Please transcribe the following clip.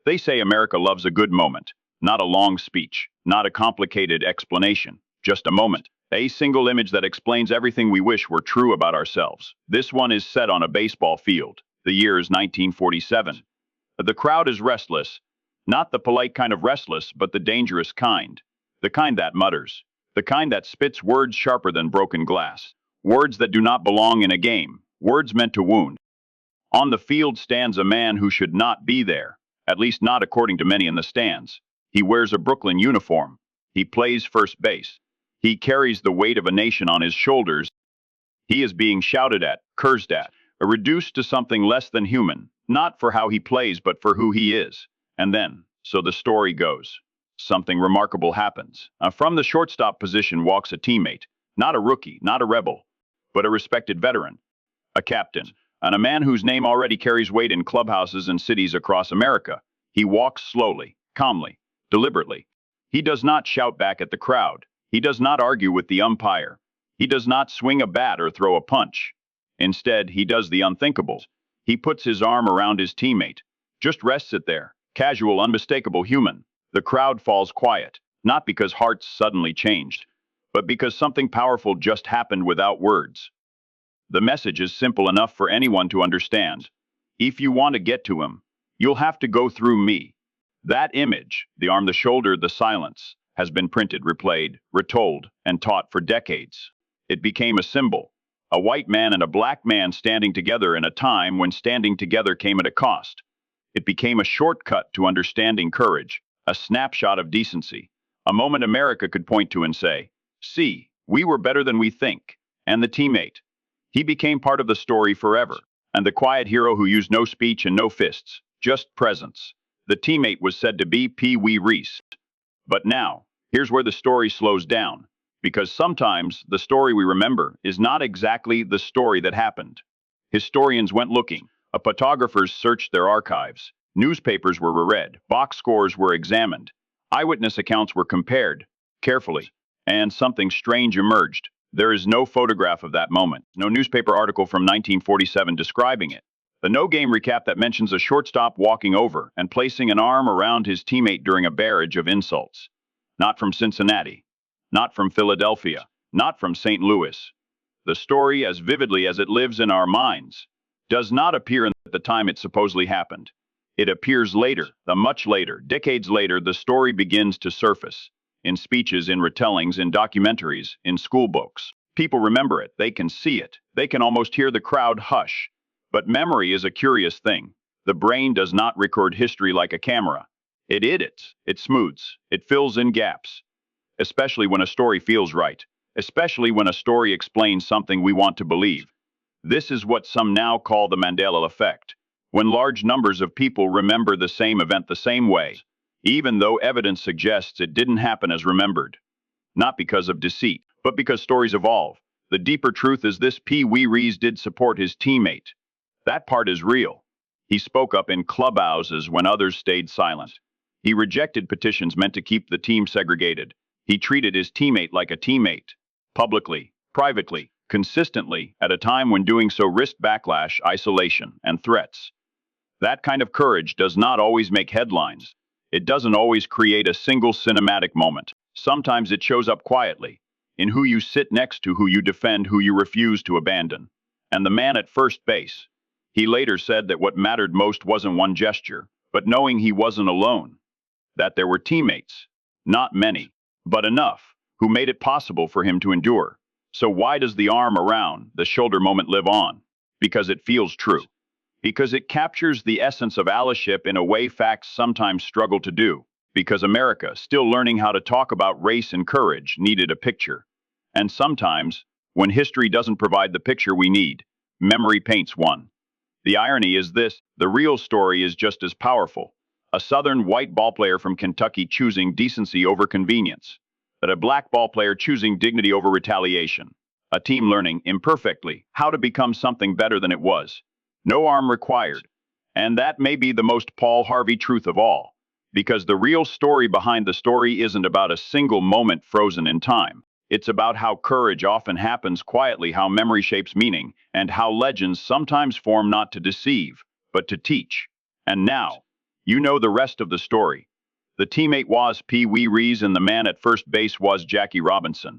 They say America loves a good moment, not a long speech, not a complicated explanation, just a moment. A single image that explains everything we wish were true about ourselves. This one is set on a baseball field. The year is 1947. The crowd is restless, not the polite kind of restless, but the dangerous kind. The kind that mutters. The kind that spits words sharper than broken glass. Words that do not belong in a game. Words meant to wound. On the field stands a man who should not be there, at least not according to many in the stands. He wears a Brooklyn uniform. He plays first base. He carries the weight of a nation on his shoulders. He is being shouted at, cursed at, reduced to something less than human, not for how he plays, but for who he is. And then, so the story goes, something remarkable happens. From the shortstop position walks a teammate, not a rookie, not a rebel, but a respected veteran, a captain, and a man whose name already carries weight in clubhouses and cities across America. He walks slowly, calmly, deliberately. He does not shout back at the crowd. He does not argue with the umpire. He does not swing a bat or throw a punch. Instead, he does the unthinkable. He puts his arm around his teammate, just rests it there, casual, unmistakable human. The crowd falls quiet, not because hearts suddenly changed, but because something powerful just happened without words. The message is simple enough for anyone to understand. If you want to get to him, you'll have to go through me. That image, the arm, the shoulder, the silence, has been printed, replayed, retold, and taught for decades. It became a symbol. A white man and a black man standing together in a time when standing together came at a cost. It became a shortcut to understanding courage, a snapshot of decency, a moment America could point to and say, see, we were better than we think. And the teammate. He became part of the story forever, and the quiet hero who used no speech and no fists, just presence. The teammate was said to be Pee Wee Reese. But now, here's where the story slows down, because sometimes the story we remember is not exactly the story that happened. Historians went looking, photographers searched their archives, newspapers were reread, box scores were examined, eyewitness accounts were compared, carefully, and something strange emerged. There is no photograph of that moment, no newspaper article from 1947 describing it. The no-game recap that mentions a shortstop walking over and placing an arm around his teammate during a barrage of insults. Not from Cincinnati, not from Philadelphia, not from St. Louis. The story, as vividly as it lives in our minds, does not appear at the time it supposedly happened. It appears later, much later, decades later. The story begins to surface. In speeches, in retellings, in documentaries, in school books. People remember it, they can see it, they can almost hear the crowd hush. But memory is a curious thing. The brain does not record history like a camera. It edits, it smooths, it fills in gaps. Especially when a story feels right. Especially when a story explains something we want to believe. This is what some now call the Mandela effect. When large numbers of people remember the same event the same way, even though evidence suggests it didn't happen as remembered. Not because of deceit, but because stories evolve. The deeper truth is this: Pee Wee Reese did support his teammate. That part is real. He spoke up in clubhouses when others stayed silent. He rejected petitions meant to keep the team segregated. He treated his teammate like a teammate. Publicly, privately, consistently, at a time when doing so risked backlash, isolation, and threats. That kind of courage does not always make headlines. It doesn't always create a single cinematic moment. Sometimes it shows up quietly, in who you sit next to, who you defend, who you refuse to abandon. And the man at first base. He later said that what mattered most wasn't one gesture, but knowing he wasn't alone. That there were teammates, not many, but enough, who made it possible for him to endure. So why does the arm around, the shoulder moment live on? Because it feels true. Because it captures the essence of allyship in a way facts sometimes struggle to do. Because America, still learning how to talk about race and courage, needed a picture. And sometimes, when history doesn't provide the picture we need, memory paints one. The irony is this: the real story is just as powerful. A southern white ballplayer from Kentucky choosing decency over convenience. But a black ballplayer choosing dignity over retaliation. A team learning, imperfectly, how to become something better than it was. No arm required. And that may be the most Paul Harvey truth of all. Because the real story behind the story isn't about a single moment frozen in time. It's about how courage often happens quietly, how memory shapes meaning, and how legends sometimes form not to deceive, but to teach. And now, You know the rest of the story. The teammate was Pee Wee Reese and the man at first base was Jackie Robinson.